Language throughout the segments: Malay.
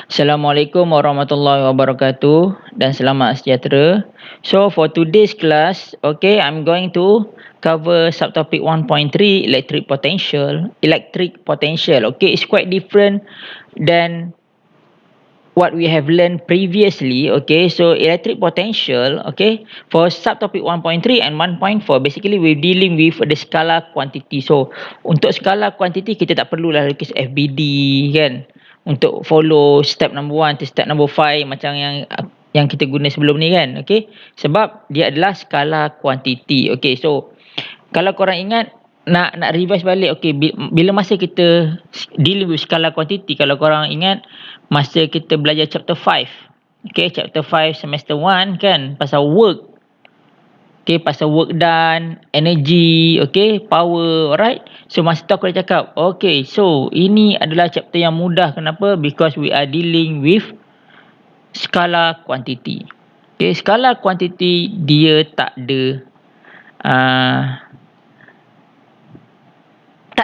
Assalamualaikum warahmatullahi wabarakatuh dan selamat sejahtera. So for today's class, okay, I'm going to cover subtopic 1.3 electric potential. Electric potential, okay, it's quite different than what we have learned previously. Okay, so electric potential, okay, for subtopic 1.3 and 1.4, basically we're dealing with the skala quantity. So untuk skala quantity kita tak perlulah lukis FBD kan, untuk follow step number 1 to step number 5 macam yang kita guna sebelum ni kan. Okay, sebab dia adalah skala quantity. Okay, so kalau korang ingat, nak revise balik, okay, bila masa kita deal with skala quantity, kalau korang ingat masa kita belajar chapter 5, okay, chapter 5 semester 1 kan, pasal work, okay, pasal work done, energy, okay, power, alright. So masa tu aku dah cakap, okay, so ini adalah chapter yang mudah. Kenapa? Because we are dealing with skala quantity. Okay, skala quantity dia tak ada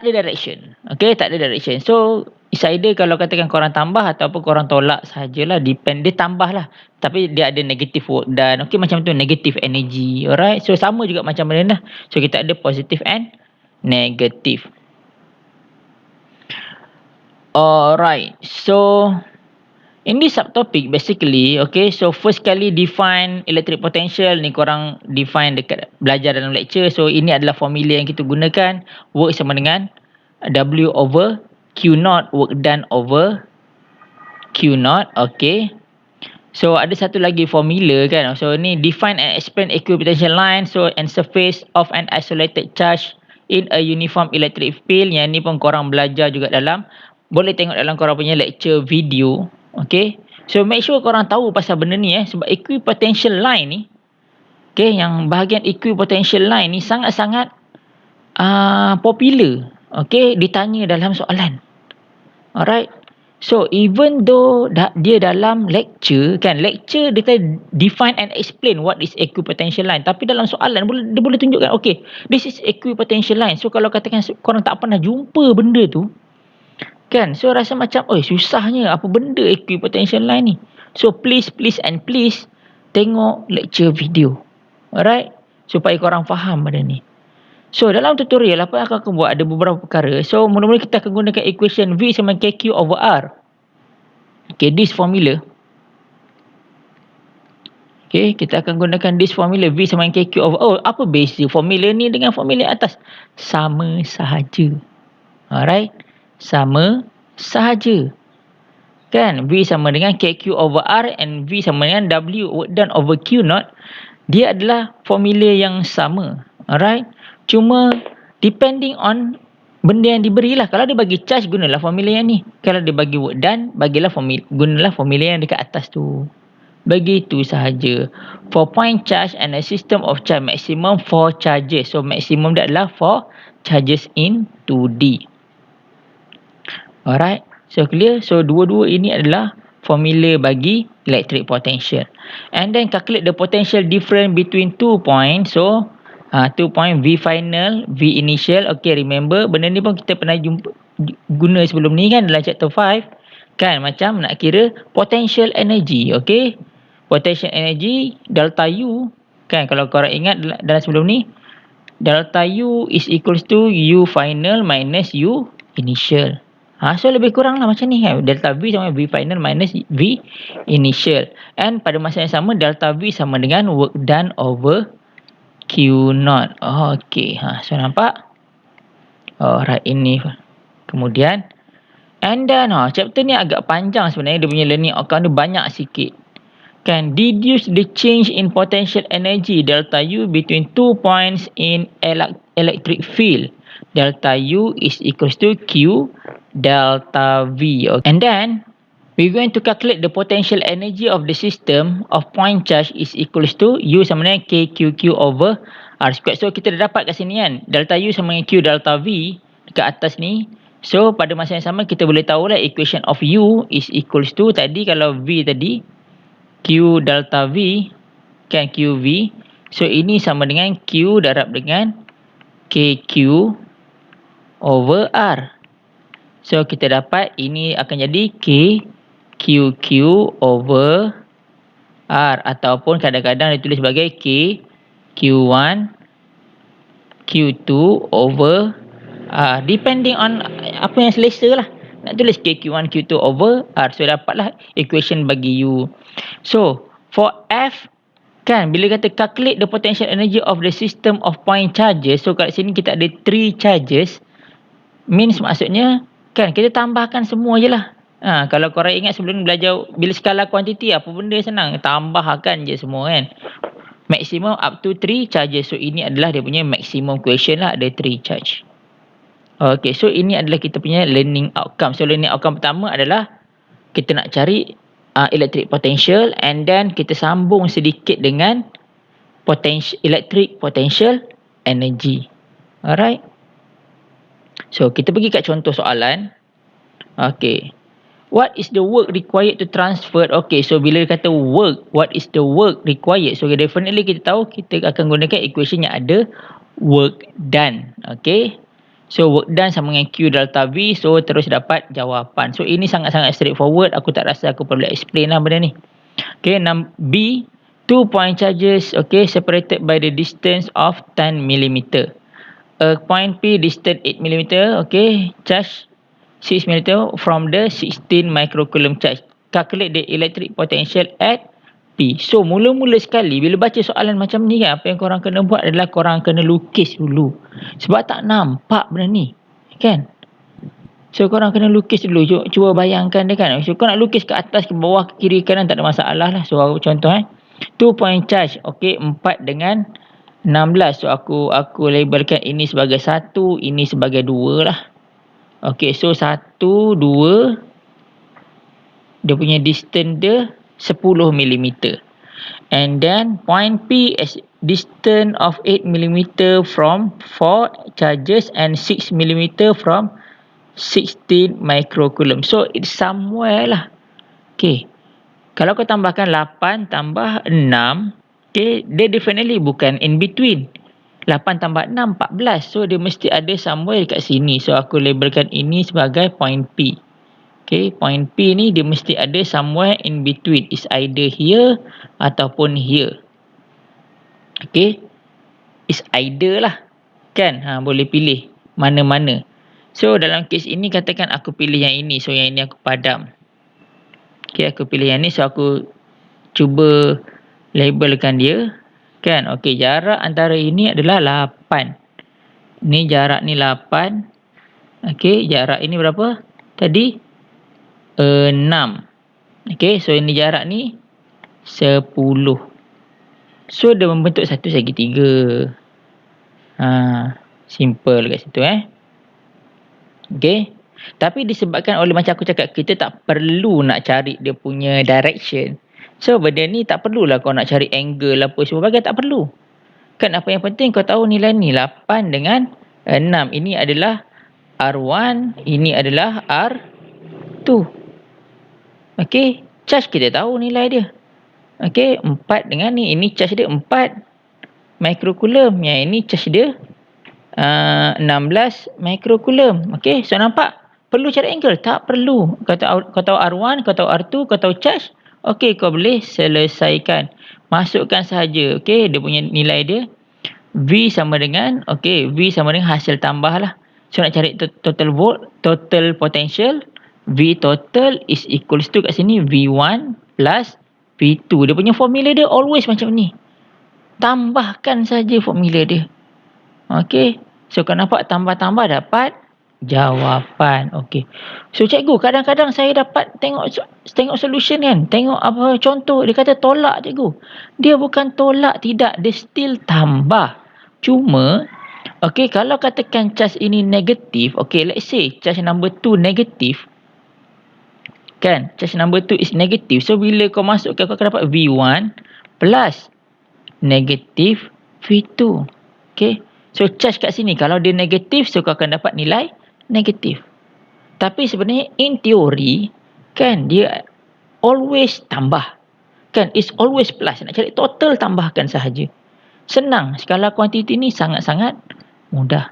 direction. Okay, tak ada direction. So it's either kalau katakan korang tambah ataupun korang tolak sahajalah. Depend, dia tambah lah, tapi dia ada negative work done. Okay, macam tu, negative energy. Alright, so sama juga macam benda lah. So kita ada positive and negative. Alright, so in this subtopic basically, okay, so first kali define electric potential ni korang define dekat belajar dalam lecture. So ini adalah formula yang kita gunakan. Work sama dengan W over Q0, work done over Q0. Okay, so ada satu lagi formula kan. So ni define and explain equipotential line, so and surface of an isolated charge in a uniform electric field. Yang ni pun korang belajar juga dalam, boleh tengok dalam korang punya lecture video. Okay, so make sure korang tahu pasal benda ni sebab equipotential line ni, okay, yang bahagian equipotential line ni sangat-sangat popular, okay, ditanya dalam soalan. Alright, so even though dia dalam lecture kan, lecture dia define and explain what is equipotential line, tapi dalam soalan dia boleh tunjukkan, okay, this is equipotential line. So kalau katakan korang tak pernah jumpa benda tu kan, so rasa macam, susahnya apa benda equipotential line ni. So please and please tengok lecture video. Alright, supaya korang faham benda ni. So dalam tutorial apa yang akan buat, ada beberapa perkara. So mula-mula kita akan gunakan equation V sama KQ over R. Okay, this formula. Okay, kita akan gunakan this formula V sama KQ over, apa beza formula ni dengan formula atas? Sama sahaja. Alright, sama sahaja kan. V sama dengan KQ over R and V sama dengan W work done over Q0. Dia adalah formula yang sama. Alright, cuma depending on benda yang diberi lah. Kalau dia bagi charge, gunalah formula yang ni. Kalau dia bagi work done, gunalah formula yang dekat atas tu. Begitu sahaja. For point charge and a system of charge, maximum for charges. So maximum dia adalah for charges in 2D. Alright, so clear. So dua-dua ini adalah formula bagi electric potential. And then calculate the potential difference between 2 points. So 2 point, V final, V initial. Okay, remember benda ni pun kita pernah guna sebelum ni kan, dalam chapter 5 kan, macam nak kira potential energy. Okay, potential energy delta U kan, kalau korang ingat dalam sebelum ni, delta U is equals to U final minus U initial. So lebih kurang lah macam ni kan, delta V sama V final minus V initial. And pada masa yang sama, delta V sama dengan work done over Q0. Okay, so nampak? Alright, ini kemudian. And then chapter ni agak panjang sebenarnya, dia punya learning outcome dia banyak sikit kan. Deduce the change in potential energy delta U between 2 points in electric field. Delta U is equals to Q delta V. Okay. And then we're going to calculate the potential energy of the system of point charge is equals to U sama dengan KQQ over R squared. So kita dah dapat kat sini kan, delta U sama dengan Q delta V dekat atas ni. So pada masa yang sama kita boleh tahulah equation of U is equals to, tadi kalau V tadi Q delta V kan, QV. So ini sama dengan Q darab dengan KQ over R. So kita dapat ini akan jadi QQ over R, ataupun kadang-kadang dia tulis sebagai Q1 Q2 over depending on apa yang selesa lah. Nak tulis Q1 Q2 over R. So dapatlah equation bagi U. So for F, kan, bila kata calculate the potential energy of the system of point charges, so kat sini kita ada 3 charges, means maksudnya, kan, kita tambahkan semua je lah. Kalau korang ingat sebelum belajar bila skala kuantiti, apa benda senang, tambahkan je semua, kan. Maximum up to 3 charges. So ini adalah dia punya maximum question lah, ada 3 charge. Okay, so ini adalah kita punya learning outcome. So learning outcome pertama adalah kita nak cari electric potential, and then kita sambung sedikit dengan electric potential energy. Alright. So kita pergi kat contoh soalan. Okay. What is the work required to transfer? Okay, so bila dia kata work, what is the work required? So definitely kita tahu kita akan gunakan equation yang ada work done. Okay. So work done sama dengan Q delta V. So terus dapat jawapan. So ini sangat-sangat straightforward. Aku tak rasa aku perlu explain lah benda ni. Okay, B, 2 point charges, okay, separated by the distance of 10 mm. Point P distance 8 mm, okay, charge 6 mm from the 16 microcoulomb charge. Calculate the electric potential at P. So mula-mula sekali bila baca soalan macam ni, kan, apa yang korang kena buat adalah korang kena lukis dulu. Sebab tak nampak benda ni, kan. So korang kena lukis dulu. Cuba bayangkan dia, kan. So korang nak lukis ke atas, ke bawah, ke kiri, kanan, tak ada masalah lah. So contoh 2 point charge. Okay, 4 dengan 16. So aku labelkan ini sebagai 1, ini sebagai 2 lah. Okay, so 1, 2. Dia punya distance dia 10 mm. And then point P is distance of 8 mm from 4 charges and 6 mm from 16 microcoulomb. So it's somewhere lah. Okay. Kalau kau tambahkan 8 tambah 6, okay, dia definitely bukan in between. 8 tambah 6, 14. So dia mesti ada somewhere dekat sini. So aku labelkan ini sebagai point P. Okay, point P ni dia mesti ada somewhere in between. It's either here ataupun here. Okay. It's either lah. Kan? Boleh pilih mana-mana. So dalam kes ini katakan aku pilih yang ini. So yang ini aku padam. Okay, aku pilih yang ni. So aku cuba labelkan dia. Kan? Okay, jarak antara ini adalah 8. Ni jarak ni 8. Okay, jarak ini berapa? Tadi 6. Okay, so ini jarak ni 10. So dia membentuk satu segi 3. Simple kat situ, Okay. Tapi disebabkan oleh macam aku cakap, kita tak perlu nak cari dia punya direction. So benda ni tak perlulah kau nak cari angle apa sebagainya, tak perlu. Kan apa yang penting kau tahu nilai ni 8 dengan 6. Ini adalah R1, ini adalah R2. Okay, charge kita tahu nilai dia. Okay, 4 dengan ni, ini charge dia 4 microcoulomb. Yang ini charge dia 16 microcoulomb. Okay, so nampak? Perlu cari angle? Tak perlu. Kau tahu R1, kau tahu R2, kau tahu charge. Okay, kau boleh selesaikan. Masukkan sahaja. Okay, dia punya nilai dia. V sama dengan, okay, V sama dengan hasil tambah lah. So nak cari total volt, total potential. V total is equals to kat sini V1 plus V2. Dia punya formula dia always macam ni. Tambahkan saja formula dia. Okay. So kau nampak tambah-tambah dapat jawapan. Okay. So cikgu, kadang-kadang saya dapat tengok solution, kan. Tengok apa contoh. Dia kata tolak, cikgu. Dia bukan tolak, tidak. Dia still tambah. Cuma, okay, kalau katakan charge ini negatif. Okay, let's say charge number 2 negatif. Kan, charge number 2 is negative. So bila kau masukkan, kau akan dapat V1 plus negative V2. Okay. So charge kat sini, kalau dia negatif, so kau akan dapat nilai negatif. Tapi sebenarnya in theory, kan, dia always tambah. Kan, it's always plus. Nak cari total, tambahkan sahaja. Senang. Skala kuantiti ni sangat-sangat mudah.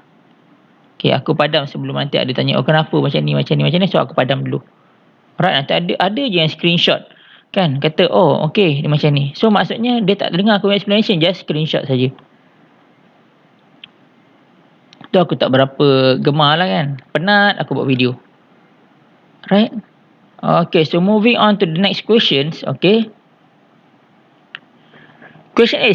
Okay, aku padam sebelum nanti ada tanya, oh kenapa macam ni. So aku padam dulu. Alright, nanti ada je yang screenshot. Kan, kata, oh okay, dia macam ni. So, maksudnya dia tak dengar aku punya explanation, just screenshot saja. Tu aku tak berapa gemar lah kan. Penat aku buat video. Right? Okay, so moving on to the next questions. Okay. Question A.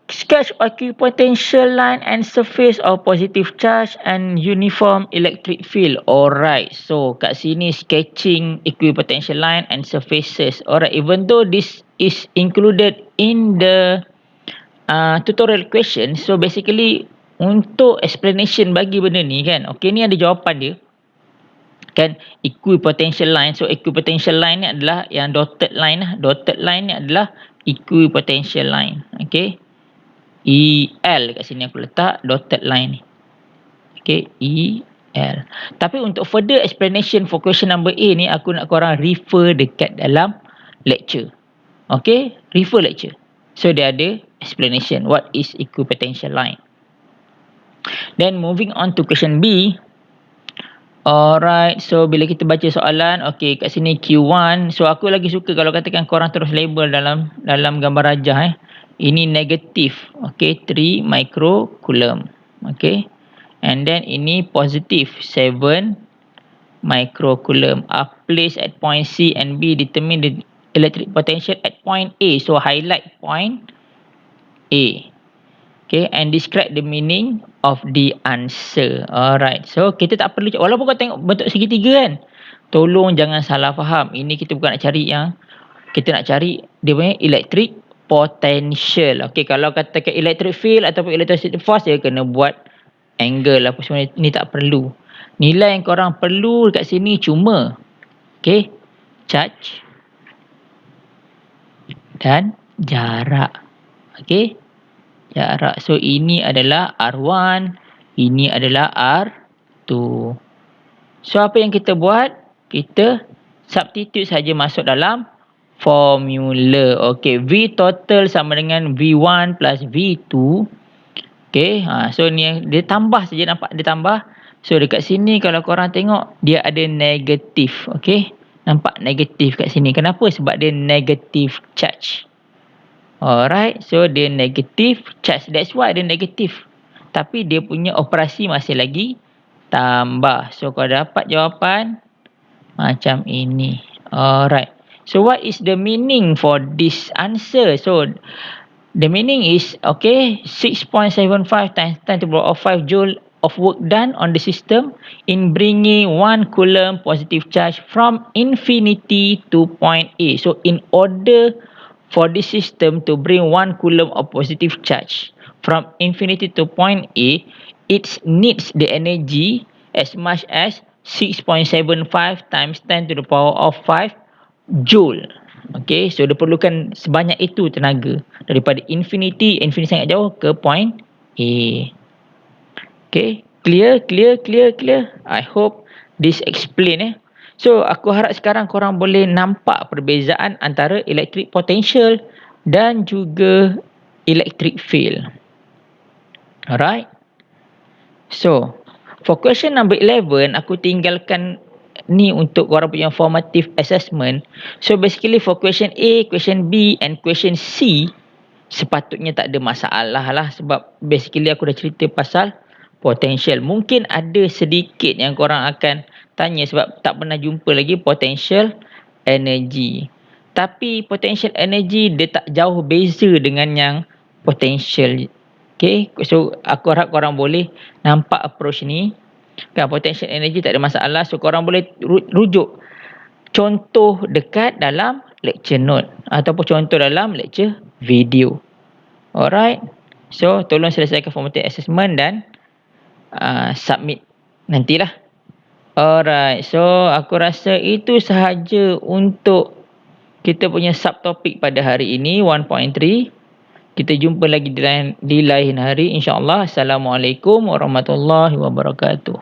Sketch equipotential line and surface of positive charge and uniform electric field. Alright, so kat sini sketching equipotential line and surfaces. Alright, even though this is included in the tutorial question, so basically untuk explanation bagi benda ni kan, okay, ni ada jawapan dia. Kan, equipotential line. So equipotential line ni adalah yang dotted line lah. Dotted line ni adalah equipotential line. Okay. EL kat sini aku letak dotted line ni. Okay, EL. Tapi untuk further explanation for question number A ni, aku nak korang refer dekat dalam lecture. Okay, refer lecture. So dia ada explanation what is equipotential line. Then moving on to question B. Alright, so bila kita baca soalan, okay, kat sini Q1. So aku lagi suka kalau katakan korang terus label dalam gambar rajah. Ini negatif, okay, 3 microcoulomb, okay. And then ini positif, 7 microcoulomb. Are placed at point C and B, determine the electric potential at point A. So highlight point A. Okay, and describe the meaning of the answer. Alright, so kita tak perlu, walaupun kau tengok bentuk segitiga kan, tolong jangan salah faham. Ini kita bukan nak cari yang, kita nak cari dia punya electric potential. Okay, kalau katakan electric field ataupun electric force, dia kena buat angle apa semua. Ni tak perlu. Nilai yang korang perlu dekat sini cuma, okay, charge dan jarak. Okay, jarak. So ini adalah R1, ini adalah R2. So apa yang kita buat? Kita substitute saja masuk dalam formula. Okay, V total sama dengan V1 plus V2. Okay, so ni yang dia tambah saja, nampak dia tambah. So dekat sini kalau korang tengok, dia ada negatif. Okay, nampak negatif kat sini. Kenapa? Sebab dia negative charge. Alright, so dia negative charge. That's why dia negatif. Tapi dia punya operasi masih lagi tambah. So kau dapat jawapan macam ini. Alright. So what is the meaning for this answer? So the meaning is, okay, 6.75 times 10 to the power of 5 joule of work done on the system in bringing 1 coulomb positive charge from infinity to point A. So in order for this system to bring 1 coulomb of positive charge from infinity to point A, it needs the energy as much as 6.75 times 10 to the power of 5 joule. Okay, so dia perlukan sebanyak itu tenaga daripada infinity sangat jauh ke point A. Okay, clear? I hope this explain. So aku harap sekarang korang boleh nampak perbezaan antara electric potential dan juga electric field. Alright. So for question number 11, aku tinggalkan ni untuk korang punya formative assessment. So basically for question A, question B and question C, sepatutnya tak ada masalah lah. Sebab basically aku dah cerita pasal potential. Mungkin ada sedikit yang korang akan tanya sebab tak pernah jumpa lagi potential energy. Tapi potential energy dia tak jauh beza dengan yang potential. Okay, so aku harap korang boleh nampak approach ni. Kan, potential energy tak ada masalah. So korang boleh rujuk contoh dekat dalam lecture note ataupun contoh dalam lecture video. Alright. So tolong selesaikan formative assessment dan submit nantilah. Alright. So aku rasa itu sahaja untuk kita punya subtopik pada hari ini 1.3. Kita jumpa lagi di lain hari, insya-Allah. Assalamualaikum warahmatullahi wabarakatuh.